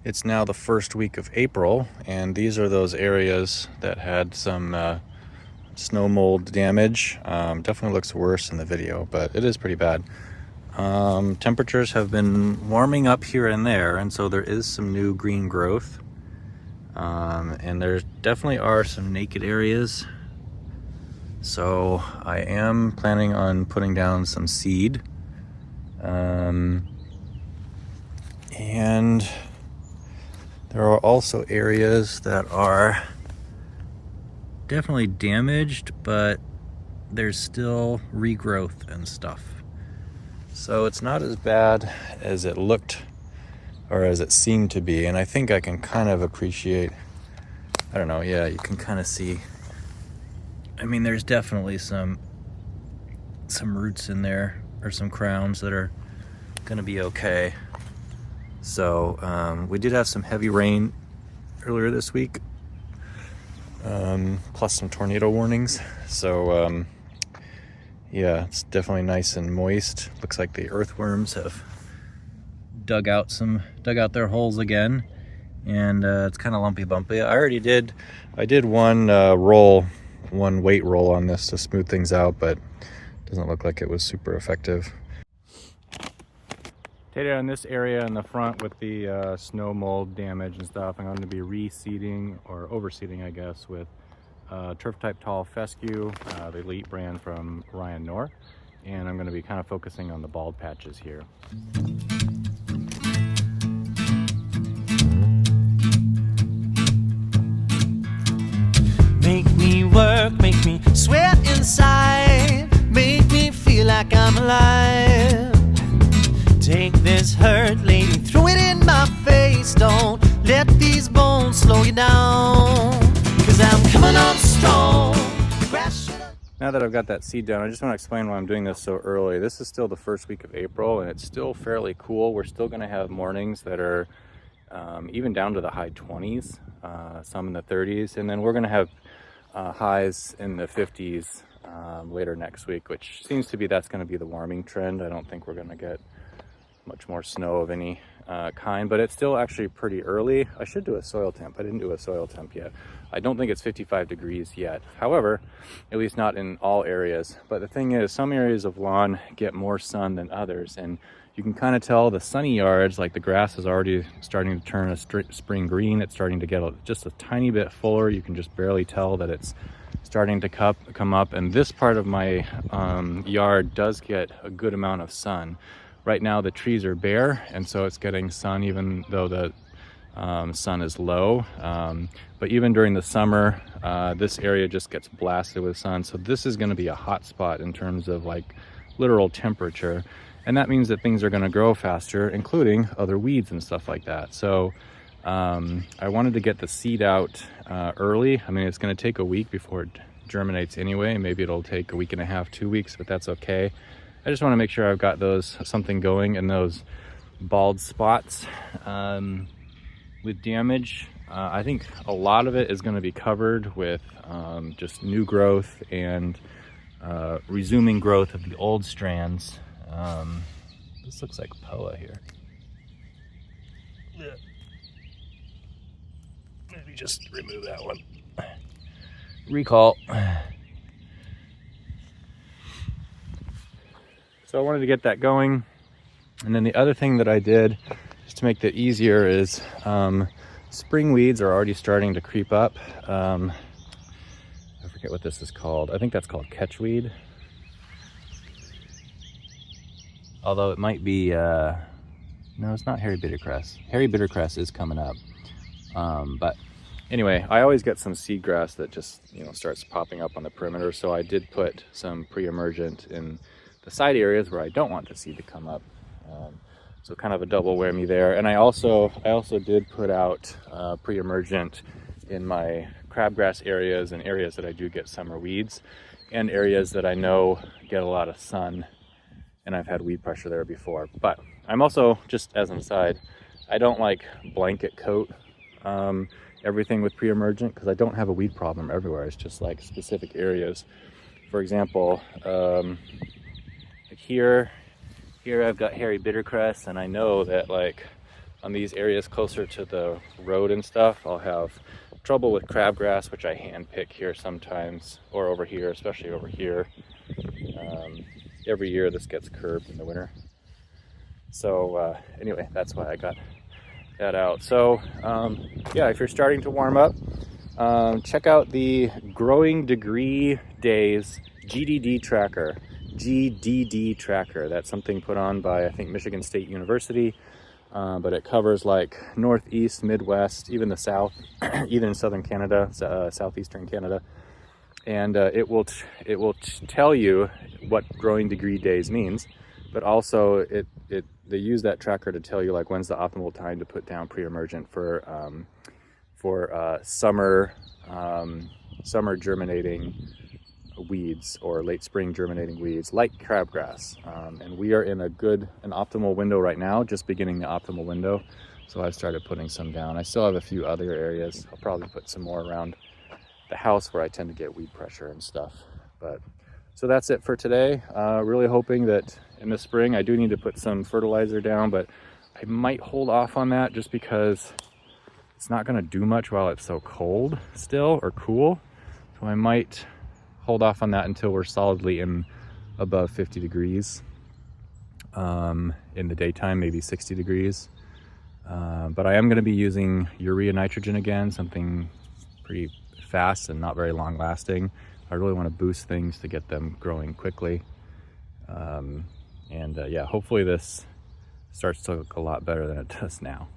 It's now the first week of April, and these are those areas that had some snow mold damage. Definitely looks worse in the video, but it is pretty bad. Temperatures have been warming up here and there, and so there is some new green growth. And there definitely are some naked areas. So I am planning on putting down some seed. And there are also areas that are definitely damaged, but there's still regrowth and stuff. So it's not as bad as it looked or as it seemed to be. And I think I can kind of appreciate, I don't know, yeah, you can kind of see. I mean, there's definitely some roots in there, or some crowns that are gonna be okay. So we did have some heavy rain earlier this week, plus some tornado warnings. So yeah, it's definitely nice and moist. Looks like the earthworms have dug out their holes again, and it's kind of lumpy bumpy. I did one weight roll on this to smooth things out, but it doesn't look like it was super effective. Today on this area in the front with the snow mold damage and stuff, I'm going to be reseeding, or overseeding I guess, with turf type tall fescue, the elite brand from Ryan Knorr, and I'm going to be kind of focusing on the bald patches here. Make me work, make me sweat inside, make me feel like I'm alive. Take this hurt, lady, throw it in my face. Don't let these bones slow you down, 'cause I'm coming on strong. Now that I've got that seed down, I just want to explain why I'm doing this so early. This is still the first week of April, and it's still fairly cool. We're still going to have mornings that are even down to the high 20s, some in the 30s, and then we're going to have highs in the 50s later next week, which seems to be that's going to be the warming trend. I don't think we're going to get much more snow of any kind, but it's still actually pretty early. I should do a soil temp. I didn't do a soil temp yet. I don't think it's 55 degrees yet. However, at least not in all areas. But the thing is, some areas of lawn get more sun than others, and you can kind of tell the sunny yards, like the grass is already starting to turn a spring green. It's starting to get just a tiny bit fuller. You can just barely tell that it's starting to come up, and this part of my yard does get a good amount of sun. Right now the trees are bare, and so it's getting sun even though the sun is low. But even during the summer, this area just gets blasted with sun. So this is going to be a hot spot in terms of like literal temperature. And that means that things are going to grow faster, including other weeds and stuff like that. So I wanted to get the seed out early. I mean, it's going to take a week before it germinates anyway. Maybe it'll take a week and a half, 2 weeks, but that's okay. I just want to make sure I've got something going in those bald spots with damage. I think a lot of it is going to be covered with just new growth and resuming growth of the old strands. This looks like POA here. Maybe just remove that one. Recall. So I wanted to get that going. And then the other thing that I did, just to make that easier, is spring weeds are already starting to creep up. I forget what this is called. I think that's called catchweed. Although it might be, no, it's not hairy bittercress. Hairy bittercress is coming up. But anyway, I always get some seedgrass that just, starts popping up on the perimeter. So I did put some pre-emergent in the side areas where I don't want the seed to come up. So kind of a double whammy there. And I also did put out pre-emergent in my crabgrass areas and areas that I do get summer weeds, and areas that I know get a lot of sun, and I've had weed pressure there before. But I'm also, just as an aside, I don't like blanket coat everything with pre-emergent, because I don't have a weed problem everywhere. It's just like specific areas. For example, like here I've got hairy bittercress, and I know that like on these areas closer to the road and stuff, I'll have trouble with crabgrass, which I hand pick here sometimes, or over here, especially over here. Every year this gets curbed in the winter. So anyway, that's why I got that out. So yeah, if you're starting to warm up, check out the Growing Degree Days GDD tracker. GDD tracker. That's something put on by, I think, Michigan State University, but it covers like Northeast, Midwest, even the South, even in Southern Canada, Southeastern Canada, and it will tell you what growing degree days means, but also they use that tracker to tell you like when's the optimal time to put down pre-emergent for summer germinating weeds or late spring germinating weeds like crabgrass, and we are in an optimal window right now, just beginning the optimal window. So I've started putting some down. I still have a few other areas. I'll probably put some more around the house where I tend to get weed pressure and stuff. But so that's it for today. Really hoping that in the spring I do need to put some fertilizer down, but I might hold off on that just because it's not going to do much while it's so cold still, or cool. So I might hold off on that until we're solidly in above 50 degrees in the daytime, maybe 60 degrees. But I am going to be using urea nitrogen again, something pretty fast and not very long lasting. I really want to boost things to get them growing quickly. Yeah, hopefully this starts to look a lot better than it does now.